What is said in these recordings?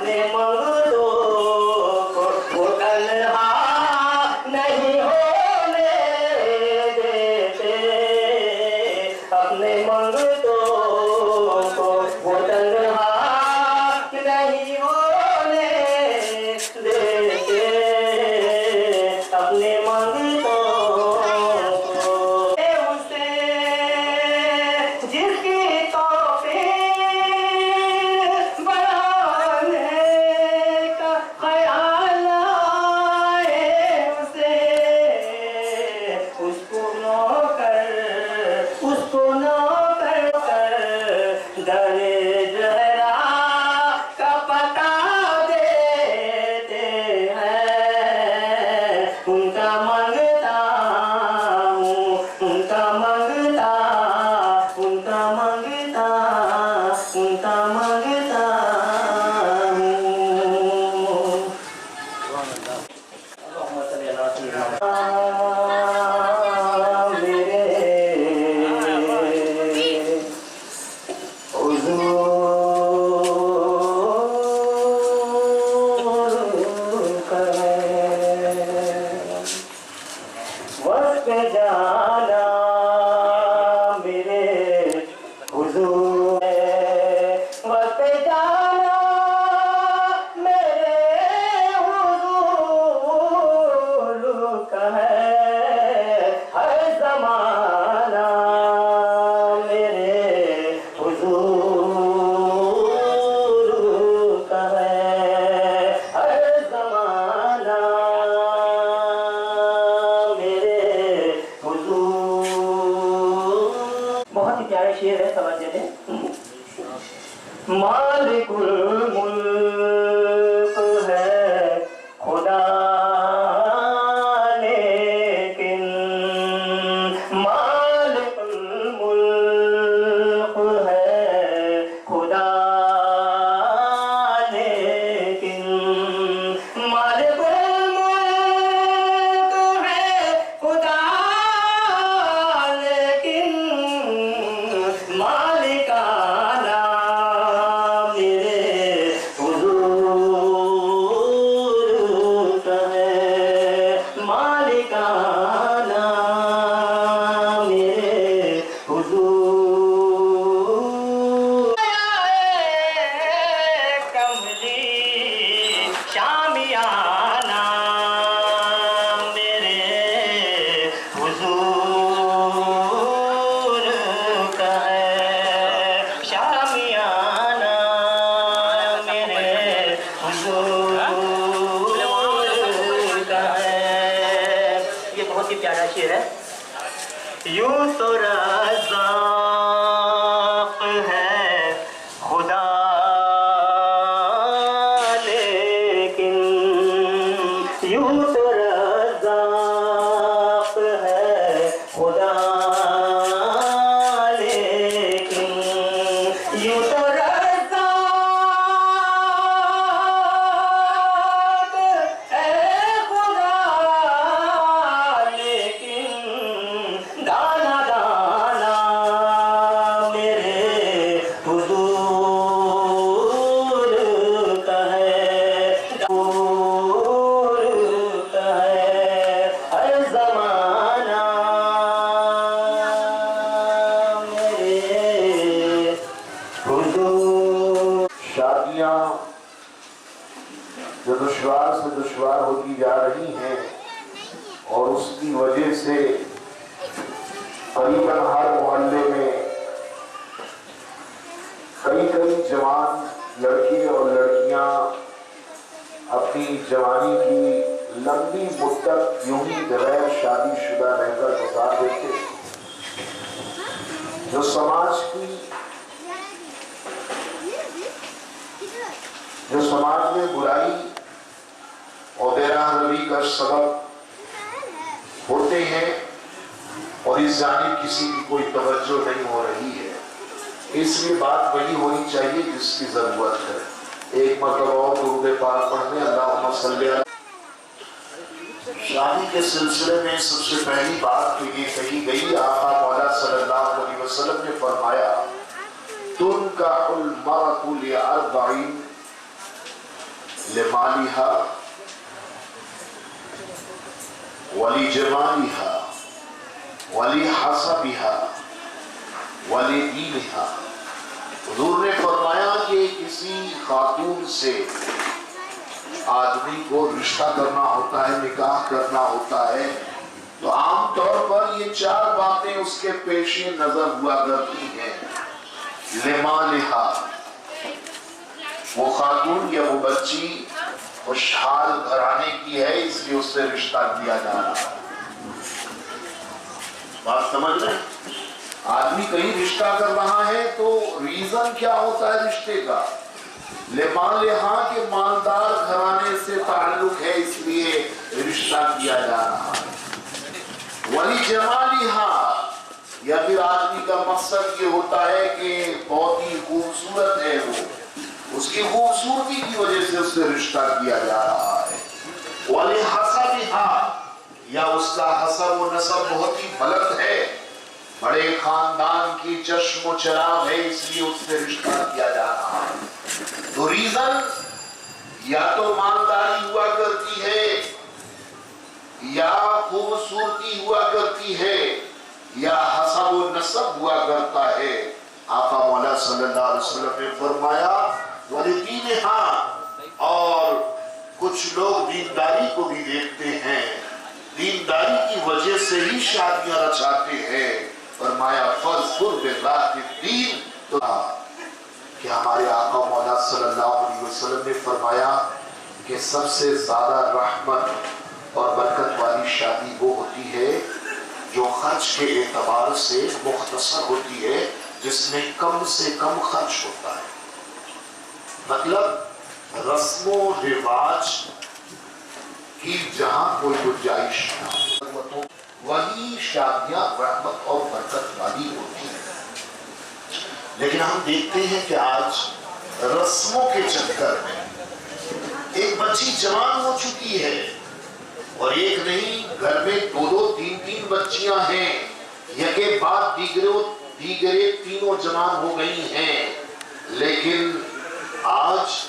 अपने मंगतों को वो तन्हा नहीं होने देते, अपने मंगतों को वो तन्हा नहीं होने देते, अपने मंगतों को उसे जिसकी तौफीक बढ़ाने का ख्याल आए उसे, उसको नौकर दरे जहरा का पता देते हैं, उनका मंगता हूँ, उनका मंगता, उनका मंगता, उनका मंगता हूँ। वक्त जाना मेरे हुजूर, वक्त जाना मेरे हुजूर का है, हर ज़माना मेरे हुजूर का है, हर ज़माना बहुत ही प्यारा शेर है, समझ लें। मालिकुल मुल्क है खुदा लेकिन, मालिकुल मुल्क है खुदा लेकिन, मालिकुल मुल्क है खुदा लेकिन, मालिकाना मेरे हुजूर का है, मालिकाना मेरे हुजूर। कमली शामियाना मेरे हुजूर का है, शामियाना मेरे हुजूर का है। ये बहुत ही प्यारा शेर है। यूं तो रज़्ज़ाक़ है खुदा लेकिन, यूं तो रज़्ज़ाक़ है खुदा लेकिन, यूं तो रज़्ज़ाक़ है खुदा लेकिन, दाना दाना मेरे हुजूर का है, हुजूर का है, हर ज़माना मेरे हुजूर। शादियां जो दुश्वार से दुश्वार होती जा रही हैं और उसकी वजह से करीबन हर मोहल्ले में कई जवान लड़के और लड़कियां अपनी जवानी की लंबी मुद्दत यूं ही बगैर शादीशुदा रहकर गुजार देते, जो समाज में बुराई और बेराहवी का सबब होते हैं और इस जानिब किसी की कोई तवज्जो नहीं हो रही है। इसलिए बात वही होनी चाहिए जिसकी जरूरत है। एक मरतबा और दुरूद पाक पढ़ने, अल्लाहुम्मा सल्ली अला। शादी के सिलसिले में सबसे पहली बात तो ये कही गई, आका मौला सल्लल्लाहु अलैहि वसल्लम ने फरमाया, तुनकाहुल मरअतु लिअर्बईन, लिमालिहा वली जमालिहा वली हसबिहा वली दीनिहा। हुजूर ने फरमाया कि किसी खातून से आदमी को रिश्ता करना होता है, निकाह करना होता है, तो आमतौर पर ये चार बातें उसके पेशे नजर हुआ करती हैं। लिमालिहा, वो खातून या वो बच्ची खुशहाल घराने की है, इसलिए उससे रिश्ता किया जा रहा है। बात समझ रहे? आदमी कहीं रिश्ता कर रहा है तो रीजन क्या होता है रिश्ते का? लिमालिहा के मालदार घराने से ताल्लुक है, इसलिए रिश्ता किया जा रहा है। वली जमालिहा, या फिर आदमी का मकसद ये होता है कि बहुत ही खूबसूरत है वो, उसकी खूबसूरती की वजह से उससे रिश्ता किया जा रहा है। वली हसबिहा, या उसका हसब व नसब बहुत ही बुलंद है, बड़े खानदान की चश्मो चराग है, इसलिए उससे रिश्ता किया जा रहा है। तो रीजन या तो मालदारी हुआ करती है, या खूबसूरती हुआ करती है, या हसब व नसब हुआ करता है। आका मौला सल्लल्लाहु अलैहि वसल्लम ने फरमाया वलीदीनहा, और कुछ लोग दीनदारी को भी देखते हैं, दीनदारी की वजह से ही शादियां रचाते हैं। फरमाया फज़्कुर बिज़ाति दीन, तो कि हमारे आका मौला सल्लल्लाहु अलैहि वसल्लम ने फरमाया कि सबसे ज्यादा रहमत और बरकत वाली शादी वो होती है जो खर्च के एतबार से मुख्तसर होती है, जिसमें कम से कम खर्च होता है। मतलब रस्मो रिवाज की जहां कोई गुंजाइश ना हो, तो वही शादियां रहमत और बरकत वाली होती है। लेकिन हम देखते हैं कि आज रस्मों के चक्कर में एक बच्ची जवान हो चुकी है, और एक नहीं, घर में दो दो तीन तीन बच्चियां हैं, यके बाद दीगरे तीनों जवान हो गई हैं। लेकिन आज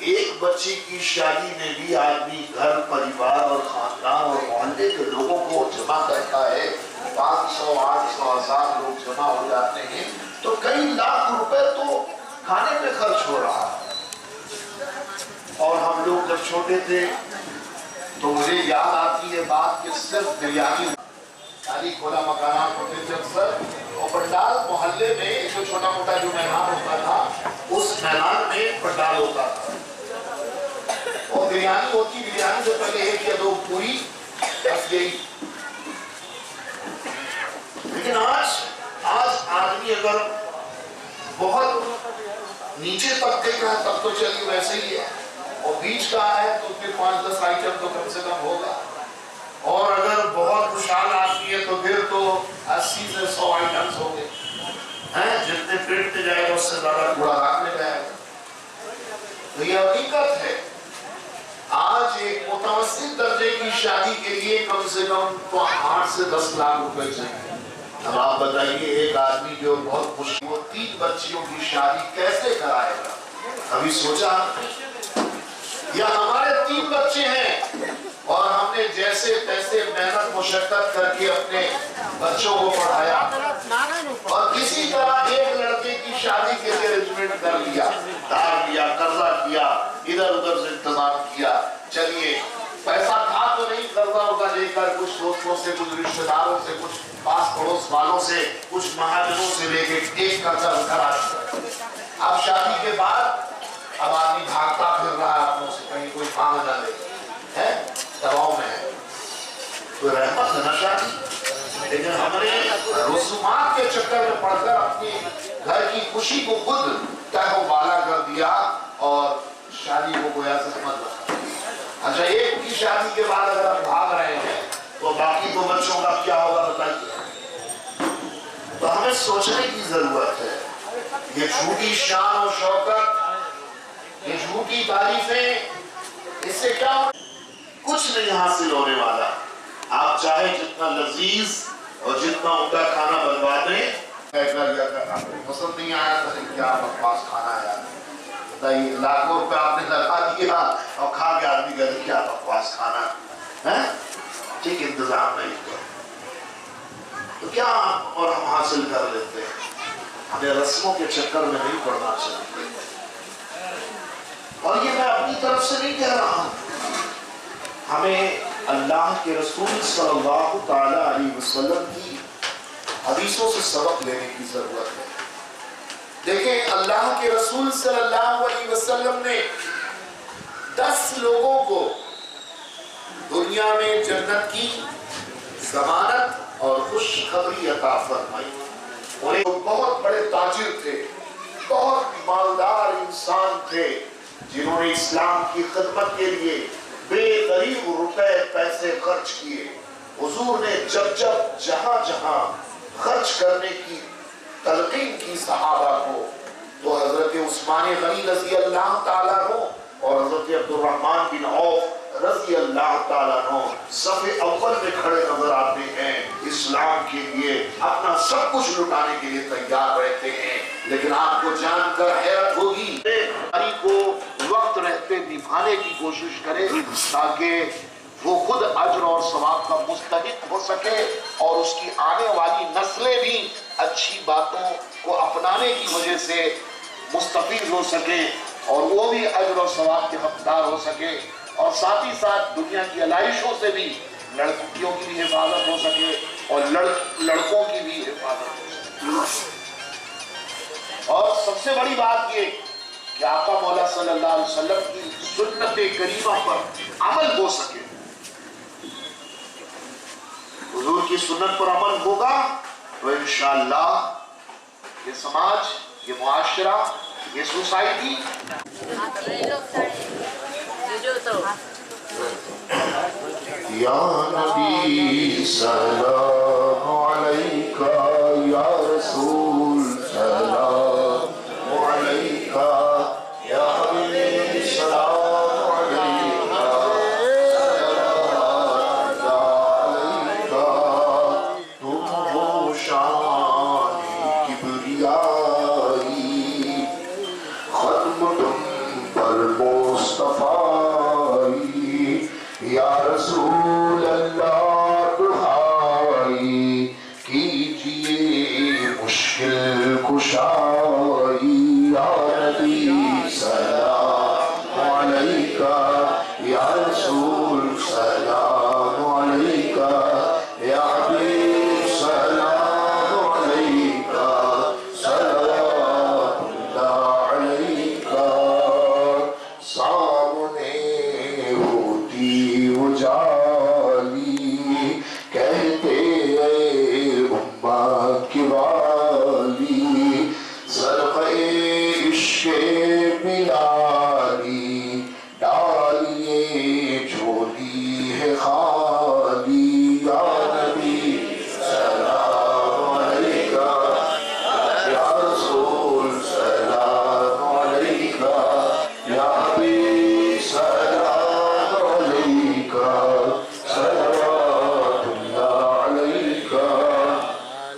एक बच्ची की शादी में भी आदमी घर परिवार और खानदान और मोहल्ले के लोगों को जमा करता है। 500, 800, 1000 लोग जमा हो जाते हैं, तो कई लाख रुपए तो खाने में खर्च हो रहा है। और हम लोग जब छोटे थे तो मुझे याद आती है बात कि सिर्फ बिरयानी खाली खोला मकाना होते थे अक्सर, और पंडाल मोहल्ले में जो छोटा मोटा जो मैदान होता था, उस मैदान में पंडाल होता था, और बिरयानी होती, बिरयानी से पहले एक या दो पूरी, बस यही। लेकिन आज आदमी अगर बहुत नीचे तबके का है तब तो चलिए वैसे ही है, और बीच का है तो फिर 5-10 आइटम तो कम से कम होगा, और अगर बहुत खुशहाल आदमी है तो फिर तो 80 से 100 आइटम्स हो गए हैं। जितने पेट पे जाएगा उससे ज्यादा कूड़ा राख में जाएगा। तो ये हकीकत है। आज एक मुतवस्सित दर्जे की शादी के लिए कम से कम तो 8 से 10 लाख रुपए चाहिए। अब आप बताइए, एक आदमी जो बहुत खुश, वो 3 बच्चियों की शादी कैसे कराएगा? अभी सोचा? या हमारे 3 बच्चे हैं और हमने जैसे तैसे मेहनत मुशक्कत करके अपने बच्चों को पढ़ाया, और किसी तरह एक लड़के की शादी के लिए अरेंजमेंट कर लिया, धार लिया, कर्जा किया, इधर उधर से इंतजाम किया। चलिए, पैसा था तो नहीं, कर्जा उर्जा लेकर कुछ दोस्तों से, कुछ रिश्तेदारों से, कुछ पास पड़ोस वालों से, कुछ महाजनों से लेके एक कर्जा करा। अब शादी के बाद अब आदमी भागता फिर रहा है अपनों से, कहीं कोई मांग ना ले, है दबाव में है। तो रहमत है ना शादी। लेकिन हमने रसूमात के चक्कर में पड़कर अपनी घर की खुशी को खुद तहो बाला कर दिया और शादी को गोया से समझ रखा। अच्छा, एक की शादी के बाद अगर हम भाग रहे हैं तो बाकी 2 बच्चों का क्या होगा बताइए। तो हमें सोचने की जरूरत है। ये झूठी शान और शौकत, ये झूठी तारीफें, इससे क्या कुछ नहीं हासिल होने वाला। आप चाहे जितना लजीज और जितना उनका खाना बनवा दें, पसंद नहीं आया तो क्या बकवास खाना है, बताइए। लाखों रुपए आपने लगा दिया और आदमी कहते क्या बकवास खाना है, ठीक इंतजाम नहीं हुआ तो क्या और हम हासिल कर लेते हैं। हमें रस्मों के चक्कर में नहीं पड़ना चाहिए। और ये मैं अपनी तरफ से नहीं कह रहा हूं, हमें अल्लाह के रसूल सल्लल्लाहु ताला अलैहि वसल्लम की हदीसों से सबक लेने की जरूरत है। देखें, अल्लाह के रसूल सल्लल्लाहु अलैहि वसल्लम ने 10 लोगों को दुनिया में जन्नत की जमानत और खुशखबरी अता फरमाई। उन्हें बहुत बड़े ताजिर थे, बहुत मालदार इंसान थे, जिन्होंने इस्लाम की खिदमत के लिए बेदरीग रुपए पैसे खर्च किए। हुजूर ने जब जब जहां जहां खर्च करने की तलकीन की सहाबा को, तो हजरत उस्मान गनी रजी अल्लाह ताला अन्हु और हजरत अब्दुर्रहमान बिन औफ रजी अल्लाह ताला अन्हु सफ़े अव्वल में खड़े नजर आते हैं। इस्लाम के लिए अपना सब कुछ लुटाने के लिए तैयार रहते हैं। लेकिन आपको जानकर हैरत होगी, को वक्त रहते निभाने की कोशिश करें ताकि वो खुद अज्र और सवाब का मुस्तहिक हो सके और उसकी आने वाली नस्लें भी अच्छी बातों को अपनाने की वजह से मुस्तफीद हो सके और वो भी अज्र और सवाब के हकदार हो सके, और साथ ही साथ दुनिया की आलाइशों से भी लड़कियों की भी हिफाजत हो सके और लड़कों की भी हिफाजत हो सके। और सबसे बड़ी बात ये कि आका मौला सल्लल्लाहु अलैहि वसल्लम की सुन्नत करीमा पर अमल हो सके। हुजूर की सुन्नत पर अमल होगा तो इंशाअल्लाह ये समाज, ये मुआशरा, ये सोसाइटी या नबी सलाम अलैका या रसूल सलाम अलैका या हबीब सलाम अलैका अलैका तुम हो शान किबरियाई खत्म तुम पर मुस्तफा या रसूल अल्लाह दुहाई कीजिए मुश्किल कुशाई। या नबी सलाम अलैका या रसूल सलाम अलैका या हबीब सलाम अलैका सल्लल्लाहु अलैका। सामने उजाली कहते उम्मा की वाली सरक़े इश्क़े बिलाली डालिए झोली है खाली। या नबी सलाम अलैका या रसूल सलाम अलैका या हबीब सलाम अलैका सल्लल्लाहु अलैका।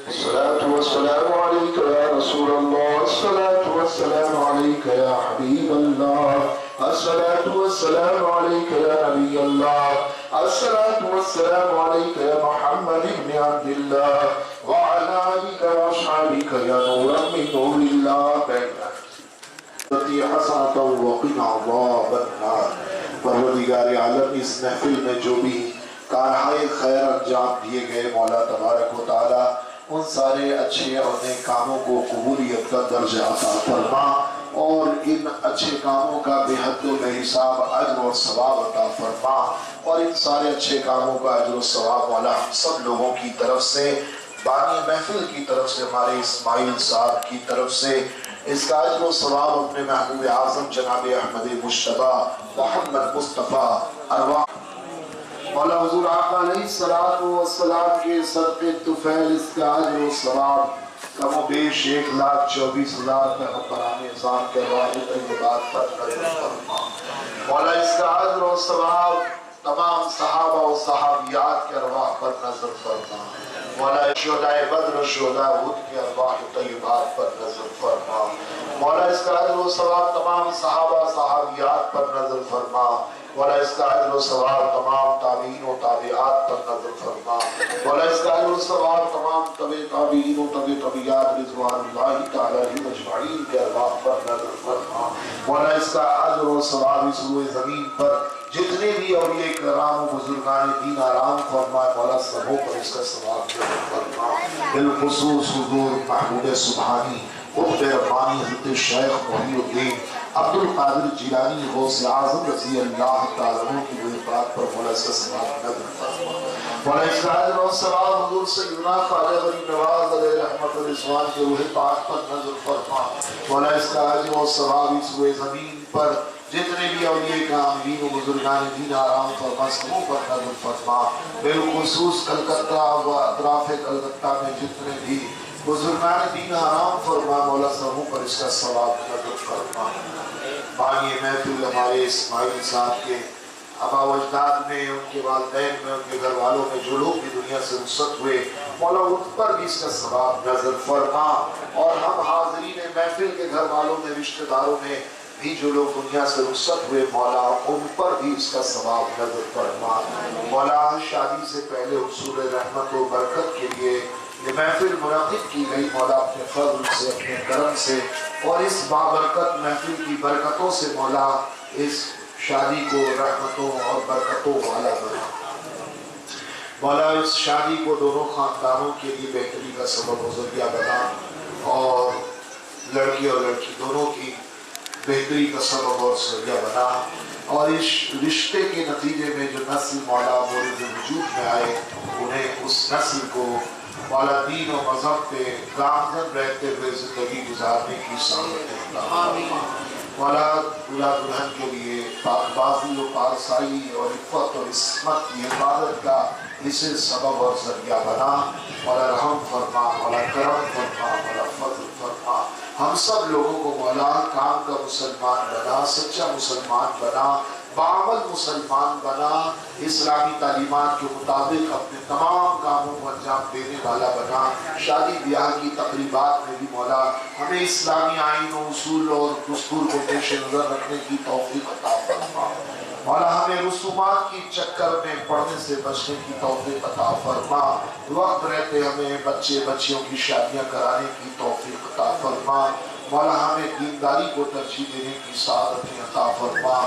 अस्सलातु वस्सलामु अलैका या रसूल अल्लाह, अस्सलातु वस्सलामु अलैका या हबीब अल्लाह, अस्सलातु वस्सलामु अलैका या नबी अल्लाह, अस्सलातु वस्सलामु अलैका या मुहम्मद इब्न अब्दिल्लाह व अला आलिका व अस्हाबिका या नूरन मिन नूरिल्लाह बैना हसनतन व क़िना अज़ाबन नार। परवरदिगार आलम, इस महफिल में जो भी कारहाए खैर अंजाम दिए गए, मौला तबारक व तआला उन सारे अच्छे और नेक कामों को कबूलियत का दर्जा अता फरमा और इन अच्छे कामों का बेहद बेहिसाब अज्र और सवाब अता फरमा। और इन सारे अच्छे कामों का अज्र और सवाब मौला हम सब लोगों की तरफ से, बानी महफिल की तरफ से, हमारे इस्माइल साहब की तरफ से इसका अज्र और सवाब अपने महबूब आज़म जनाब अहमद मुश्तबा मोहम्मद मुस्तफ़ा अरवा मौला हुजूर आका अलैहिस्सलातु वस्सलाम के सदक़े तुफ़ैल इसका अज्र और सवाब कमो बेश 1,24,000 पैगंबराने इज़ाम के वालिद फरमा। मौला इसका अज्र और सवाब तमाम सहाबा और सहाबियात के अरवाह पर नजर फरमा। मौला शुहदाए बद्र शुहदाए उहद के अरवाह तय्यबात पर नजर फरमा। मौला इसका अजर व सवाब तमाम सहाबा सहाबियात पर नजर फरमा। मौला इसका अजर व सवाब तमाम ताबीन व ताबियात पर नजर फरमा। मौला इसका अजर व सवाब तमाम तबे ताबीन व तबे तबियात रिज़वानुल्लाहि तआला अलैहिम अजमईन के अरवाह पर नजर फरमा। मौला इसका अजर व सवाब इस रूए ज़मीन पर जितने भी औलिया कराम बुजुर्गान दीन आराम फरमाए मौला सबों पर इसका सवाब फरमा। बिलखुसूस हुजूर महबूब सुभानी कुतुब रब्बानी हज़रत शेख मोहिउद्दीन अब्दुल कादिर जिलानी गौसे आज़म रज़ी अल्लाह तआला अन्हु की वफ़ात पर मौला इसका सवाब नज़र फरमा। मौला इसका अजर व सवाब हुजूर सय्यदना ख्वाजा गरीब नवाज अलैहि रहमत व रिज़वान के रूह पाक पर नज़र फरमा। मौला इसका अजर व सवाब इस रूए ज़मीन पर जितने भी औलिया कामिलीन व बुजुर्गान दीन आराम फरमा सबों पर नज़र फरमा। बिलखुसूस कलकत्ता व अतराफ कलकत्ता में जितने भी बुजुर्गान दीन आराम फरमा मौला सबों पर इसका सवाब नज़र फरमा। बानिए महफिल हमारे इस्माइल साहब के आबा अजदाद में, उनके वालिदैन में, उनके घर वालों में जो लोग भी दुनिया से रुखसत हुए मौला उन पर भी इसका सवाब नज़र फरमा। और हम हाज़रीन महफिल के घर वालों में, रिश्तेदारों में भी जो लोग दुनिया से रुखसत हुए मौला उन पर भी इसका सवाब नज़र फरमा। मौला शादी से पहले हुसूल रहमत व बरकत के लिए ये महफिल मुनाकिद की गई मौला अपने फज़ल से, अपने करम से और इस बाबरकत महफिल की बरकतों से मौला इस शादी को रहमतों और बरकतों वाला बना। मौला इस शादी को दोनों खानदानों के लिए बेहतरी का सबब व ज़रिया बना और लड़की और लड़की दोनों की बेहतरी का सबब और ज़रिया बना। और इस रिश्ते के नतीजे में जो नस्ल मौला मोरिद वजूद में आए उन्हें उस नस्ल को मौला दीन और मजहब पे गामजन रहते हुए जिंदगी गुजारने की सामत मौला दूल्हा दुल्हन के लिए पाकबाजी और पारसाई और इफ़्फ़त और इस्मत की हिफाजत का इसे सबब और ज़रिया बना। मौला रहम फरमा, मौला करम फरमा, मौला फज़ल फरमा। हम सब लोगों को मौला काम का मुसलमान बना, सच्चा मुसलमान बना, बामल मुसलमान बना, इस्लामी तालीमात के मुताबिक अपने तमाम कामों को अंजाम देने वाला बना। शादी ब्याह की तकरीबात में भी मौला हमें इस्लामी आइन और उसूल और दस्तूर को पेश नज़र रखने की तौफीक अता फरमा। मौला हमें रसूमात की चक्कर में पढ़ने से बचने की तौफीक अता फरमा। वक्त रहते हमें बच्चे बच्चियों की शादियाँ कराने की तौफीक अता फरमा। मौला हमें दीनदारी को तरजीह देने की सआदत अता फरमा।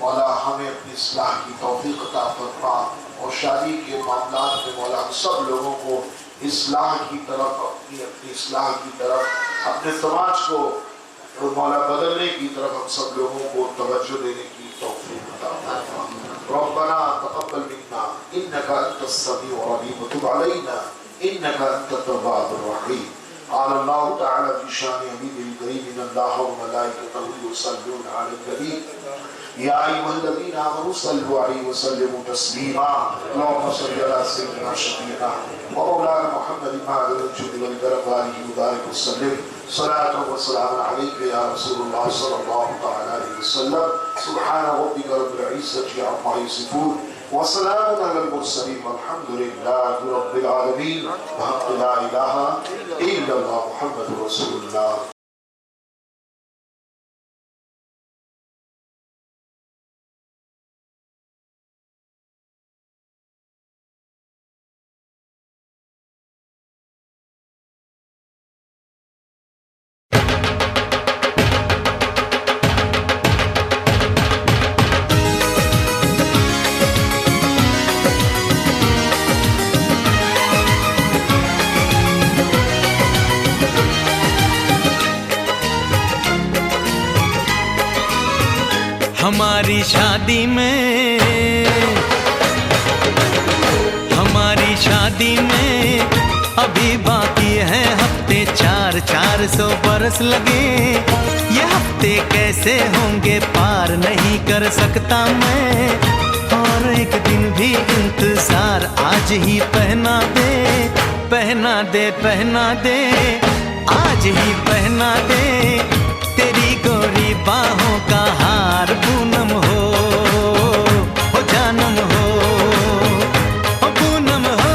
मौला हमें अपनी इस्लाह की तौफीक अता फरमा और शादी के मामलात में मौला हम सब लोगों को इस्लाह की तरफ, अपनी इस्लाह की तरफ, अपने समाज को मौला बदलने की तरफ हम सब लोगों को तवज्जो देने की तौफीक अता फरमा। रब्बना तक़ब्बल मिन्ना इन्नका अंतस समीउल अलीम व तुब अलैना इन्नका अंतत तव्वाबुर रहीम। क़ाल अल्लाहु तआला फ़ी शानि हबीबिल करीम इन्नल्लाहा व मलाइकतहु युसल्लूना अलन नबी या अय्युहल्लज़ीना आमनू सल्लु अलैहि व सल्लिमू तस्लीमा। अल्लाहुम्मा सल्लि अला सय्यिदिना शफ़ीना व मौलाना मुहम्मदिन मअल जुद वल करम व आलिहि व बारिक व सल्लिम सलातु व सलाम अलैका या रसूलल्लाह सल्लल्लाहु तआला अलैहि वसल्लम। सुब्हान रब्बिका रब्बिल इज़्ज़ति अम्मा यसिफून व सलामुन अलल मुरसलीन वल्हम्दुलिल्लाहि रब्बिल आलमीन। ला इलाहा इल्लल्लाह मुहम्मदुर रसूलुल्लाह। हमारी शादी में अभी बाकी है हफ्ते 400 बरस लगे। ये हफ्ते कैसे होंगे पार नहीं कर सकता मैं। और एक दिन भी इंतजार आज ही पहना दे, पहना दे, पहना दे, आज ही पहना दे। तेरी गोरी बाहों का हार पूनम हो जानम हो पूनम हो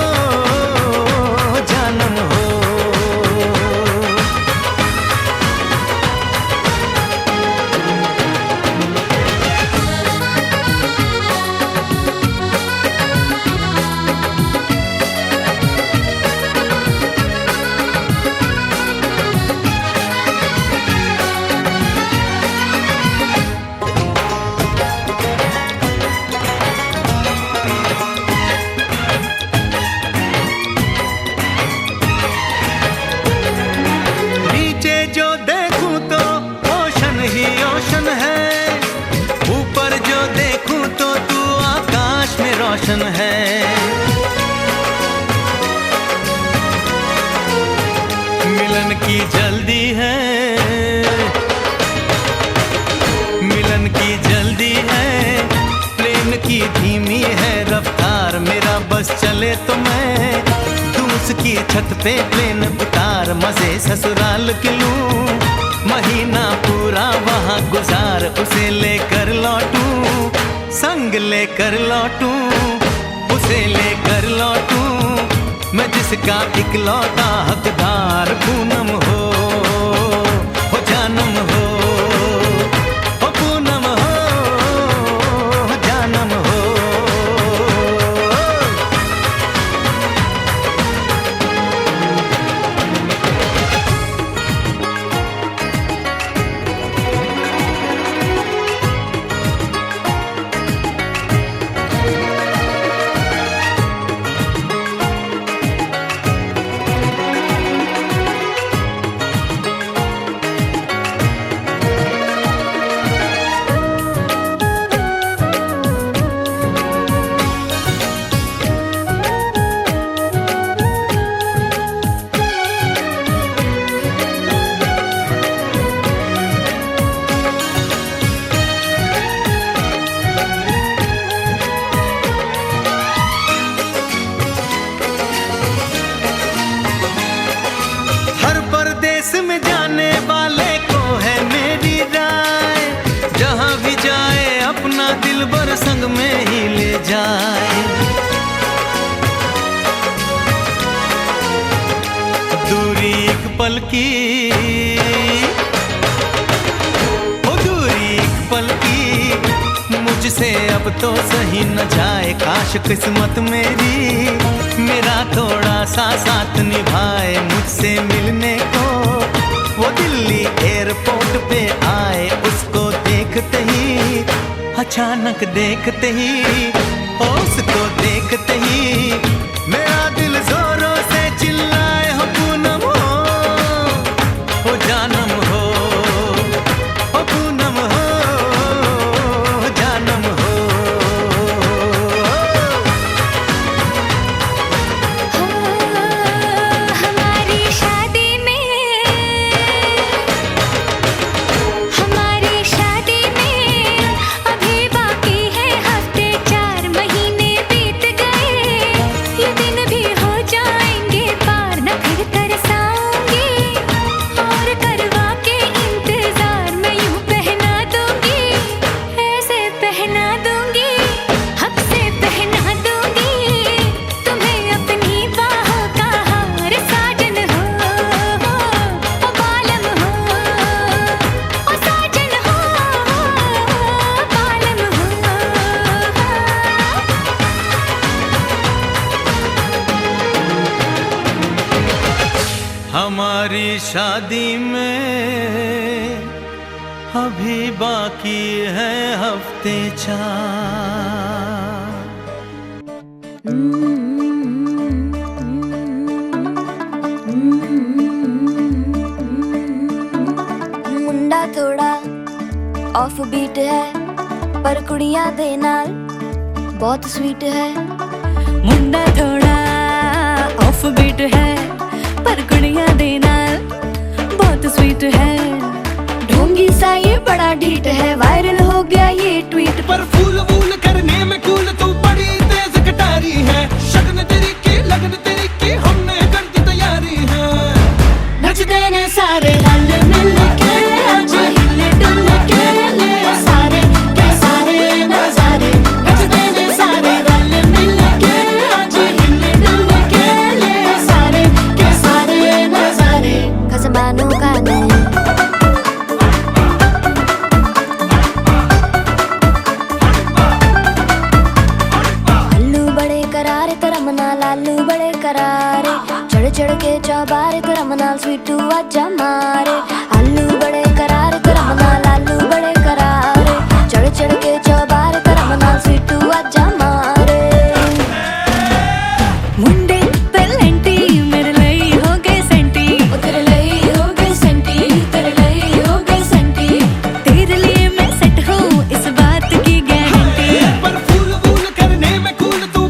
टेंशन है। मिलन की जल्दी है, मिलन की जल्दी है, प्रेम की धीमी है रफ्तार। मेरा बस चले तो मैं दूं उसकी छत पे प्लेन उतार, मजे ससुराल के लूं, महीना पूरा वहाँ गुजार, उसे लेकर लौटूं, संग लेकर लौटूं, उसे लेकर लौटूं, मैं जिसका इकलौता हकदार। पूनम हो जानम हो, पूनम हो जानम हो। में जाने वाले को है मेरी राय, जहां भी जाए अपना दिलबर संग में ही ले जाए। दूरी एक पल की, ओ दूरी एक पल की, मुझसे अब तो सही न जाए। काश किस्मत मेरी मेरा थोड़ा सा साथ निभाए, मुझसे मिलने को वो दिल्ली एयरपोर्ट पे आए। उसको देखते ही, अचानक देखते ही, उसको देखते ही मेरा दिल जोरों से चिल्लाए, हो पूनम हो जानम हो, हो पूनम हो जानम हो। हमारी शादी में अभी बाकी है हफ्ते 4 महीने बीत गए, ये दिन भी हो जाएंगे पार। न फिर तरसाऊंगी और करवा के इंतजार, मैं यूं पहना दूंगी, ऐसे पहना दूंगी, हक से पहना दूंगी तुम्हें अपनी बाहों का हार। साजन हो ओ बालम हो, ओ साजन हो बालम हो। हमारी शादी में अभी बाकी है हफ्ते 4। मुंडा थोड़ा ऑफ बीट है, पर कुड़ियां दे नाल बहुत स्वीट है। मुंडा थोड़ा ऑफ बीट है, पर कुड़ियां दे नाल बहुत स्वीट है। ढोंगी सा ये बड़ा ढीठ है, वायरल हो गया ये ट्वीट। पर फूल वूल करने में कूल तू बड़ी तेज कटारी है, शगन तेरी की लगन तेरी की हमने कर दी तैयारी है। नचते ने सारे रल मिल के, आज हिले डुल के ले सारे के सारे नजारे। नचते ने सारे रल मिल के, आज हिले डुल के ले सारे के सारे नजारे। खसबानों का नहीं लालू बड़े करारे, चढ़ चढ़ के चौबारे तेरा मनाल स्वीटू आजा मारे। आलू बड़े करारे तेरा मनाल लालू बड़े करारे, चढ़ चढ़ के चौबारे तेरा मनाल स्वीटू आजा मारे। मुंडे पेलेंटी मेरे लिए हो गए सेंटी, तेरे लिए हो गए सेंटी, तेरे लिए हो गए सेंटी। तेरे लिए मैं सेट हूँ इस बात की गारंटी। पर फूल वूल करने में कूल तू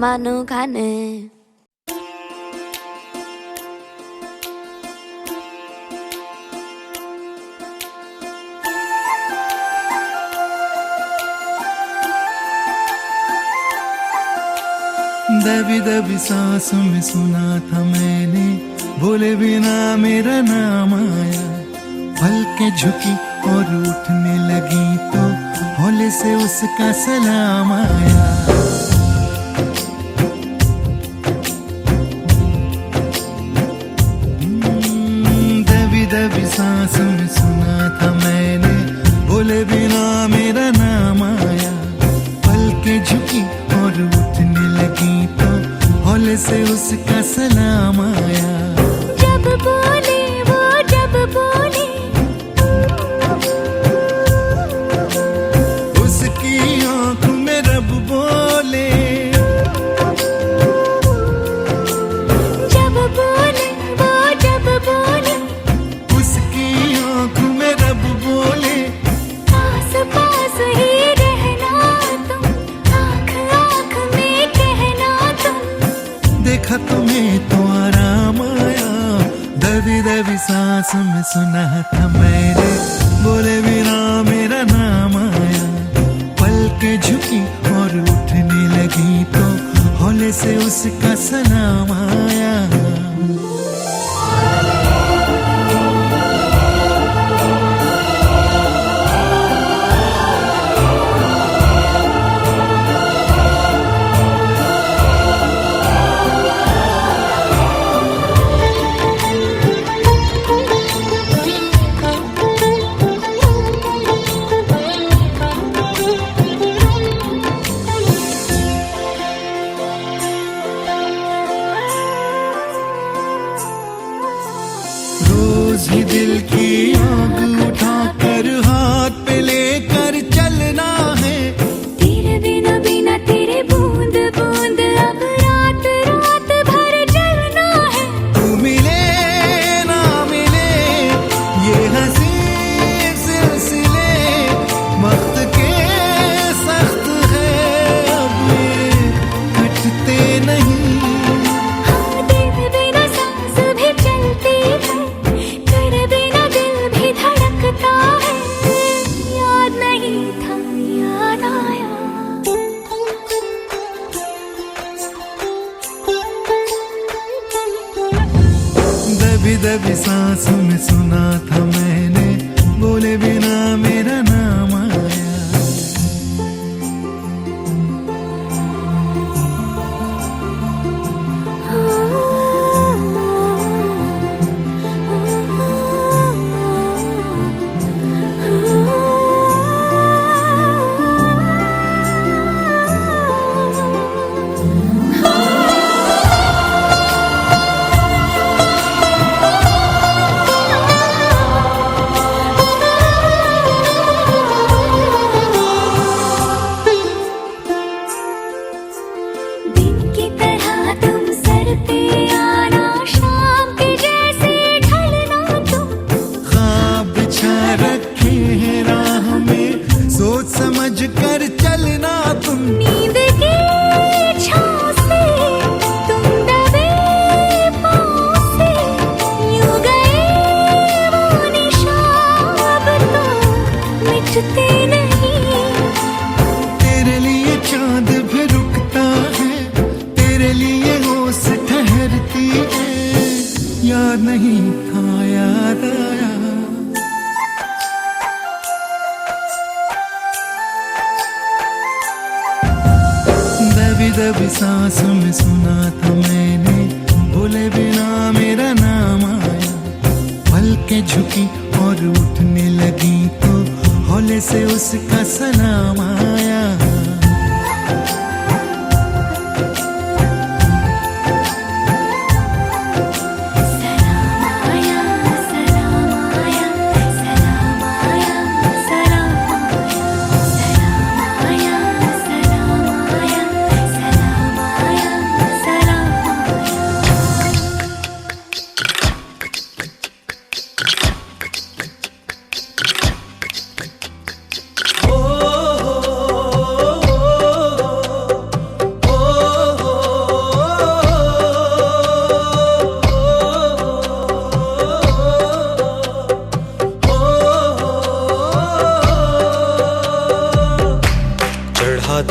मानो खाने दबी दबी सांसों में सुना था मैंने, बोले बिना मेरा नाम आया। पलकें झुकी और उठने लगी तो हौले से उसका सलाम आया। दबी दबी सांसों में सुना था मैंने, बोले बिना मेरा नाम आया। पलकें झुकी और उठने लगी तो हौले से उसका सलाम आया। जब बोले वो जब बोले, उसकी आंखों में रब बोले। जब बोले वो जब बोले, उसकी आंखों में रब बोले। पास पास ही रहना तुम, आँख आँख में कहना तुम। देखा तुम्हें तो आराम आया। दबी दबी सांस में सुना था मैंने, बोले बिना मेरा नाम आया। पलकें झुकी और उठने लगी तो हौले से उसका सलाम आया। रोज ही दिल की आग उठाकर हाथ पे लेकर चलना है। तेरे बिना बिना तेरे बूंद बूंद अब रात रात भर जलना है। तू मिले ना मिले ये हंसी सिलसिले वक्त के सख्त है, अब ये कटते नहीं। हाँ तेरे बिना सांस भी चलती है, तेरे बिना दिल भी धड़कता है। याद नहीं था याद आया। दबी दबी सांसों में सुना था मैंने, बोले बिना मेरा नाम आया। दिन की तरह तुम सर पे आना, शाम के जैसे ढलना तुम। ख्वाब बिछा रखे हैं राह में, सोच समझ कर चलना तुम। नींद की छाँव से तुम दबे पाँव से, यूं गए वो निशान अब तो मिटते नहीं। तेरे लिए चांद भी रुकता है, तेरे लिए ओस ठहरती है। याद नहीं था याद आया। दबी दबी सांसों में सुना था मैंने, बोले बिना मेरा नाम आया। पलकें झुकी और उठने लगी तो हौले से उसका सलाम आया। सलाम आया, सलाम आया, सलाम आया, सलाम आया, सलाम आया, सलाम आया, सलाम आया।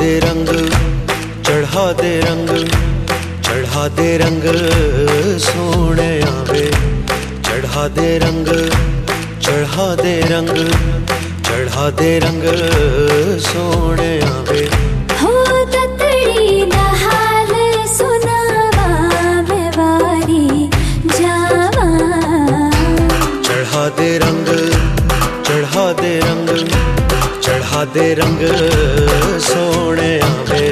दे रंग, चढ़ा दे रंग, चढ़ा दे रंग सोने आवे, चढ़ा दे रंग, चढ़ा दे रंग, चढ़ा दे रंग सोने आवे। हो ततड़ी दा हाल सुनावा मैं वारी जावा। चढ़ा दे रंग, चढ़ा दे रंग, चढ़ा दे रंग सोने आवे,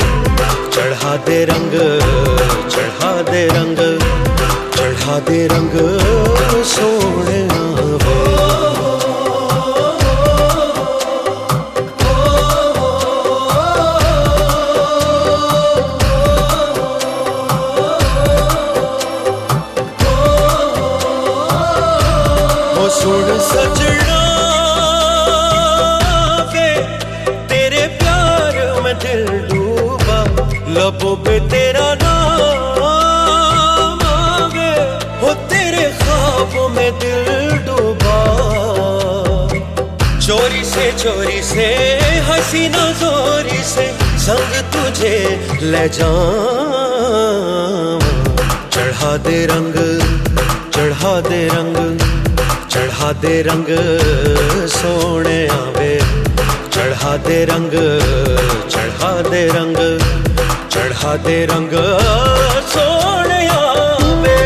चढ़ा दे रंग, चढ़ा दे रंग, चढ़ा दे रंग सोने आवे। सुन सजना वे तेरे प्यार में दिल डूबा, लबों पे तेरा नाम आवे, हो तेरे ख्वाबों में दिल डूबा। चोरी से हसीना जोरी से संग तुझे ले जाऊं। चढ़ा दे रंग, चढ़ा दे रंग, चढ़ा दे रंग सोने आवे, चढ़ा दे रंग, चढ़ा दे रंग, चढ़ा दे रंग सोने आवे।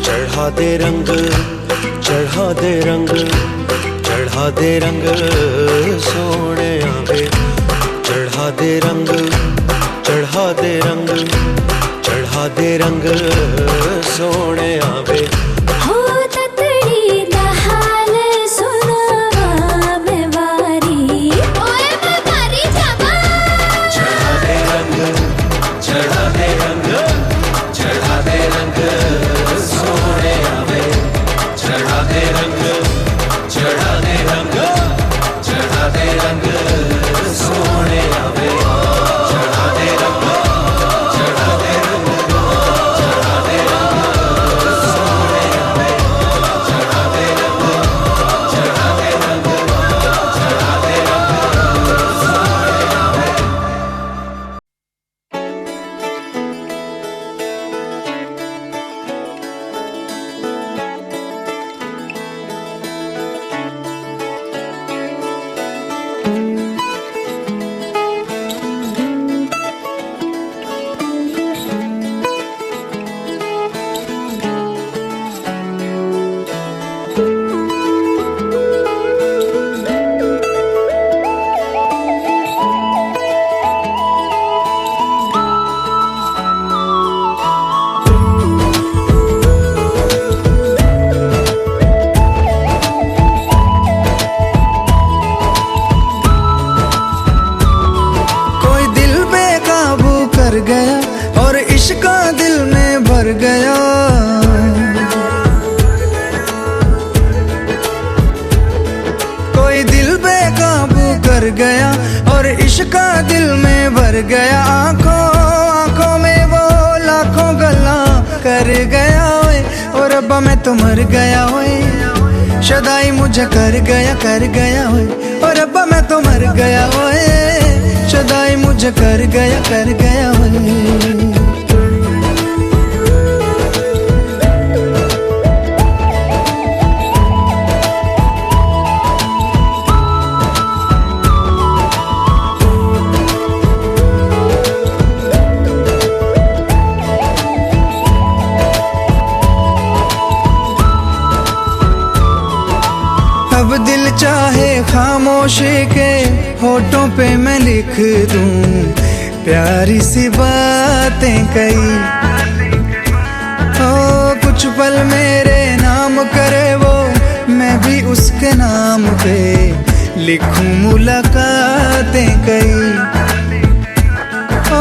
चढ़ा दे रंग, चढ़ा दे रंग, चढ़ा दे रंग सोने आवे, चढ़ा दे रंग, चढ़ा दे रंग, चढ़ा दे रंग सोने आवे। हो ततड़ी दा हाल सुनावा मैं वारी, ओए मैं वारी जावा। चढ़ा दे रंग, चढ़ा दे रंग, चढ़ा दे रंग सोने आवे, चढ़ा दे रंग, चढ़ा दे रंग, चढ़ा दे रंग सोने आवे, चढ़ा दे रंग, चढ़ा दे रंग, चढ़ा दे रंग सोने आवे, चढ़ा दे रंग, चढ़ा दे रंग, चढ़ा दे रंग सोने आवे। इश्क दिल में भर गया, आंखों आंखों में वो लाखों गल्ला कर गया ओए। और रब्बा मैं तो मर गया ओए, शदाई मुझे कर गया ओए। और रब्बा मैं तो मर गया ओए, शदाई मुझे कर गया ओए। अब दिल चाहे खामोशी के होठों पे मैं लिख दूं प्यारी सी बातें कई। ओ कुछ पल मेरे नाम करे वो, मैं भी उसके नाम पे लिखूं मुलाकातें कई। ओ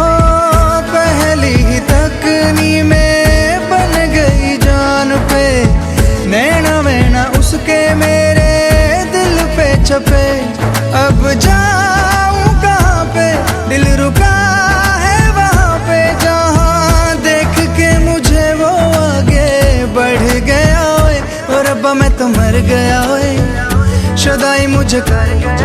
पहली ही तकनी में बन गई जान पे, नैना वैना उसके मेरे छपे। अब जाऊं कहाँ पे, दिल रुका है वहाँ पे, जहाँ देख के मुझे वो आगे बढ़ गया ओए। और रब्बा मैं तो मर गया ओए, शदाई मुझे कर गया।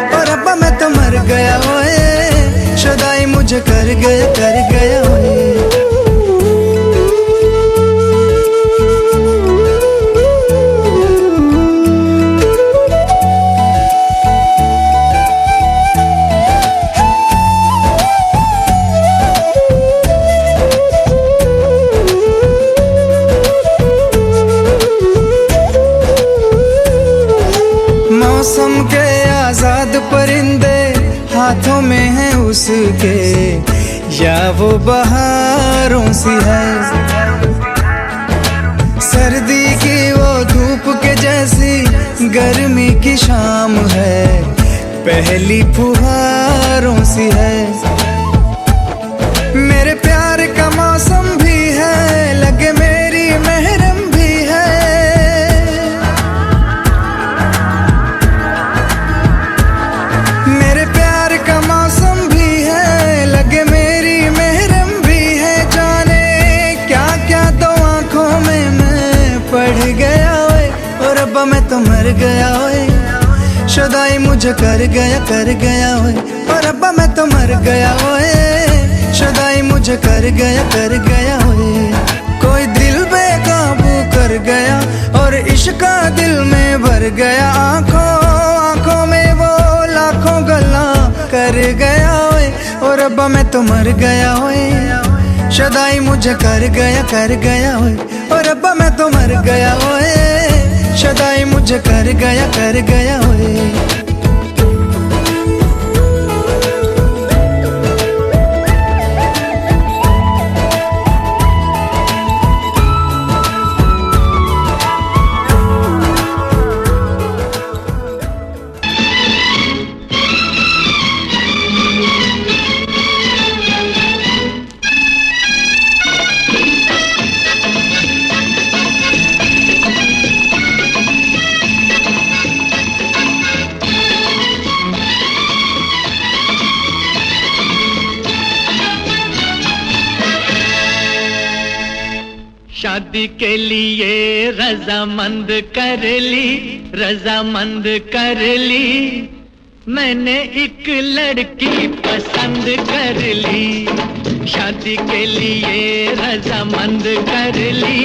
और रब्बा मैं तो मर गया ओए, शदाई मुझे कर गया ओए। मौसम के आजाद परिंदे हाथों में हैं उसके, या वो बहारों सी है। सर्दी की वो धूप के जैसी गर्मी की शाम है, पहली फुहारों सी है। मेरे प्यार का मौसम भी है, लगे मेरी महरम भी है। मेरे प्यार का मौसम भी है, लगे मेरी महरम भी है। जाने क्या क्या तो आंखों में मैं पढ़ गया ओए। और रब्बा मैं तो मर गया ओए, शदाई मुझे कर गया ओए। और रब्बा मैं तो मर गया ओए, शदाई मुझे कर गया ओए। कोई दिल बेकाबू कर गया और इश्क दिल में भर गया, आंखों आंखों में वो लाखों गल्ला कर गया ओए। और रब्बा मैं तो मर गया ओए, शदाई मुझे कर गया ओए। और रब्बा मैं तो मर गया ओए, शदाई मुझे कर गया ओए। शादी के लिए रजामंद कर ली मैंने एक लड़की पसंद कर ली। शादी के लिए रजामंद कर ली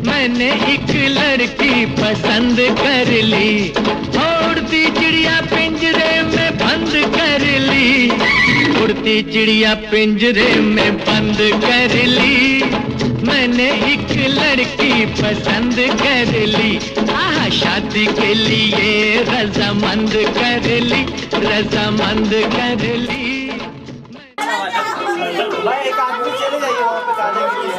मैंने एक लड़की पसंद कर ली। उड़ती चिड़िया पिंजरे में बंद कर ली, उड़ती चिड़िया पिंजरे में बंद कर ली मैंने एक लड़की पसंद कर ली। आहा शादी के लिए रजामंद कर ली। भाई एक आदमी चले जाइए वहाँ पे गाने के लिए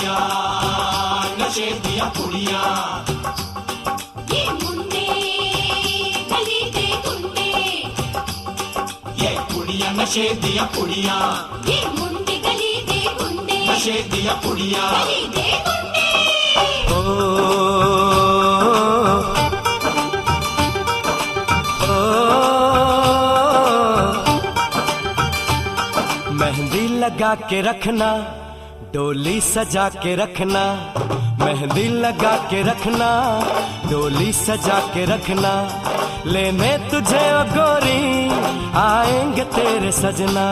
कुड़ियां, नशे दिया कुड़ियां। ये मुंडे गली दे गुंडे, ये कुड़ियां नशे दिया कुड़ियां, ये मुंडे गली दे गुंडे, नशे दिया कुड़ियां। गली दे गुंडे। मेहंदी लगा के रखना, डोली सजा के रखना, मेहंदी लगा के रखना, डोली सजा के रखना, लेने तुझे ओ गोरी आएंगे तेरे सजना।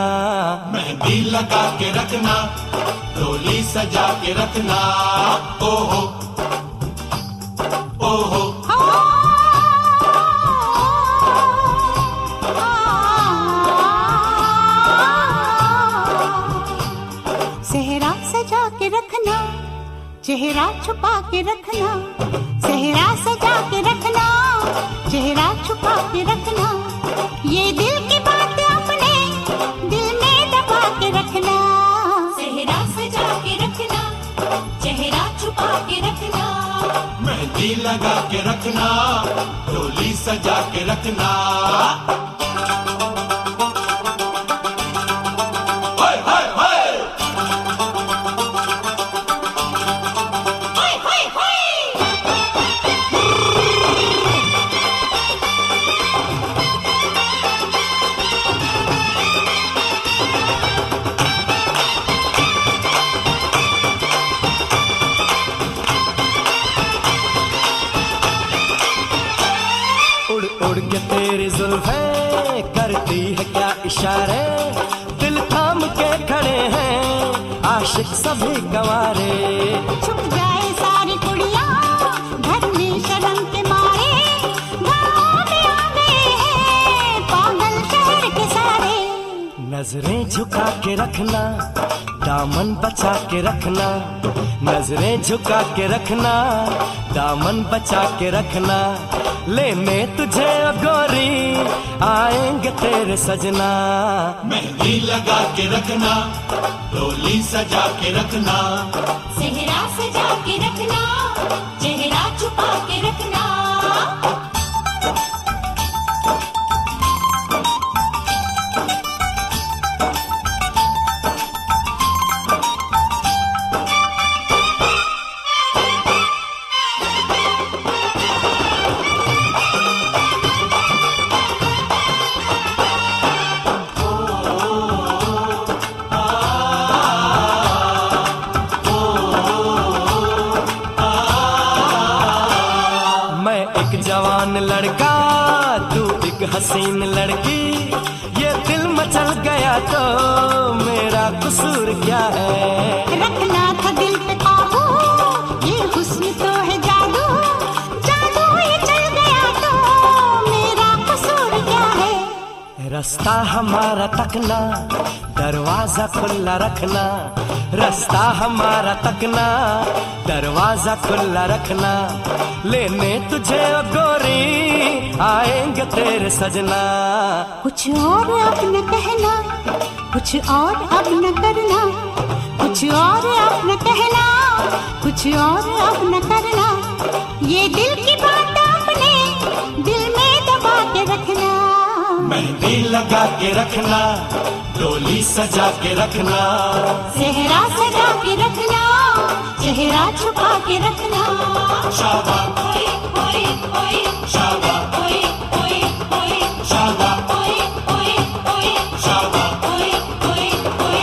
मेहंदी लगा के रखना, डोली सजा के रखना। ओहो ओहो सेहरा सजा के रखना, चेहरा छुपा के रखना, सेहरा सजा के रखना, चेहरा छुपा के रखना, ये दिल की बात अपने दिल में दबा के रखना। सेहरा सजा के रखना, चेहरा छुपा के रखना, मेहंदी लगा के रखना, डोली सजा के रखना। हाय हाय हाय होय होय होय। उड़ उड़ के तेरी जुल्फें करती है क्या इशारे, दिल थाम के खड़े हैं आशिक सभी गवारे। छुप जाए सारी कुड़ियां घर में शर्म के मारे, गाँव में आ गए हैं पागल शहर के सारे। नजरें झुका के रखना, दामन बचा के रखना, नजरें झुका के रखना, दामन बचा के रखना, लेने तुझे ओ गोरी आएंगे तेरे सजना। मेहंदी लगा के रखना, डोली सजा के रखना। सेहरा सजा के रखना, चेहरा छुपा के रखना। मैं एक जवान लड़का, तू एक हसीन लड़की, ये दिल मचल गया तो मेरा कसूर क्या है। रखना था दिल पे काबू, ये हुस्न तो है जादू, जादू ये चल गया तो मेरा कसूर क्या है। रास्ता हमारा तकना, दरवाजा खुला रखना, रास्ता हमारा तकना, दरवाजा खुला रखना, लेने तुझे ओ गोरी आएंगे तेरे सजना। कुछ और अब न कहना, कुछ और अब न करना, कुछ और अब न कहना, कुछ और अब न करना, ये दिल की बात अपने दिल में दबा के रखना। मेहंदी लगा के रखना, डोली सजा के रखना। सेहरा सजा के रखना, चेहरा छुपा के रखना। शाबा होय होय होय, शाबा होय होय होय, शाबा होय होय होय, शाबा होय होय होय।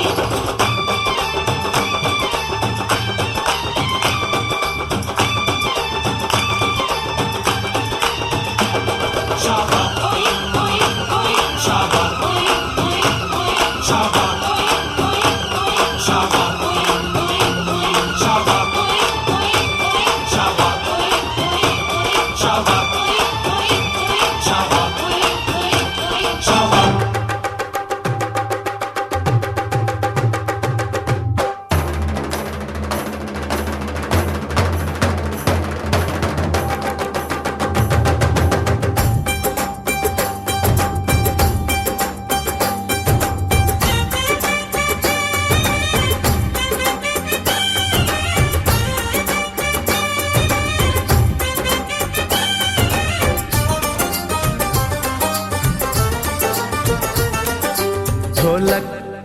शाबा होय होय होय, शाबा होय होय होय, शाबा होय होय होय, शाबा होय होय होय, शाबा होय होय होय, शाबा होय होय होय, शाबा होय होय होय।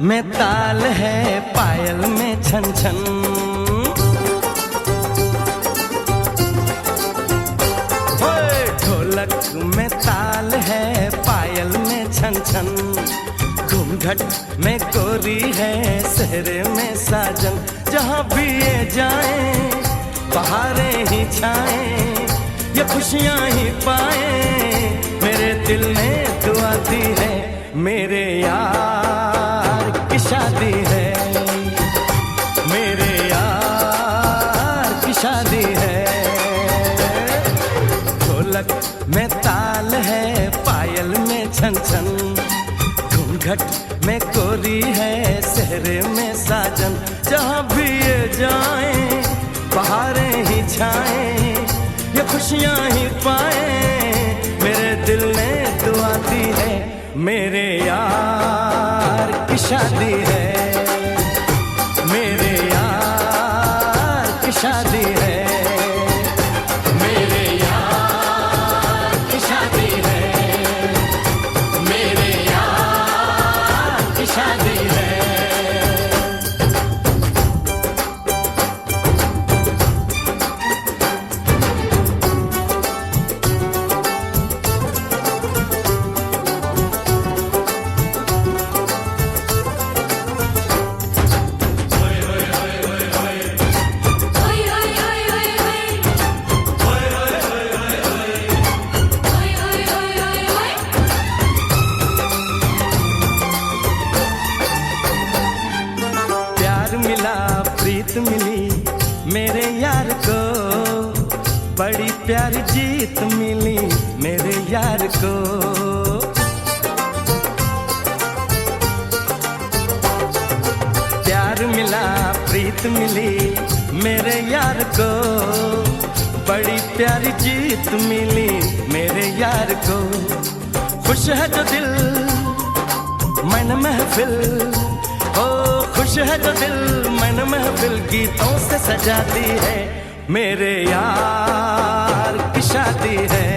में ताल है, पायल में छन छन। ओए ढोलक में ताल है, पायल में छन छन। घूंघट में कोरी है, सहरे में साजन। जहाँ भी ये जाए बहारें ही छाएं, ये खुशियाँ ही पाए। मेरे दिल में दुआ दी है, मेरे यार की शादी है, मेरे यार की शादी है। ढोलक में ताल है, पायल में छन छन। घूंघट में कोरी है, सहरे में साजन। जहाँ भी ये जाए बहारें ही छाएं, ये खुशियाँ ही पाए। मेरे दिल ने दुआ दी है, मेरे यार की शादी है, मेरे यार की शादी है, मेरे यार की शादी है, मेरे यार की शादी है। मिली मेरे यार को, बड़ी प्यारी जीत मिली मेरे यार को। प्यार मिला, प्रीत मिली मेरे यार को, बड़ी प्यारी जीत मिली मेरे यार को। खुश है जो दिल मन महफिल, ओ खुश है जो दिल मन महफिल गीतों से सजाती है। मेरे यार की शादी है,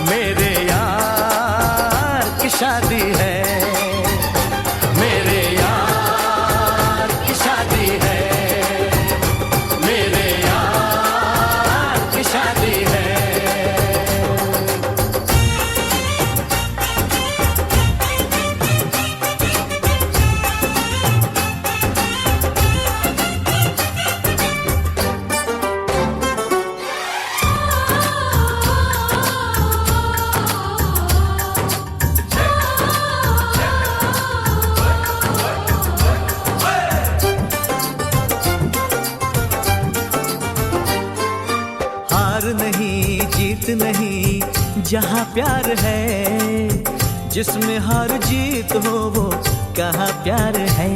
मेरे यार की शादी है, मेरे यार की शादी है, मेरे यार की शादी है। नहीं जीत नहीं जहाँ प्यार है, जिसमें हार जीत हो वो कहाँ प्यार है।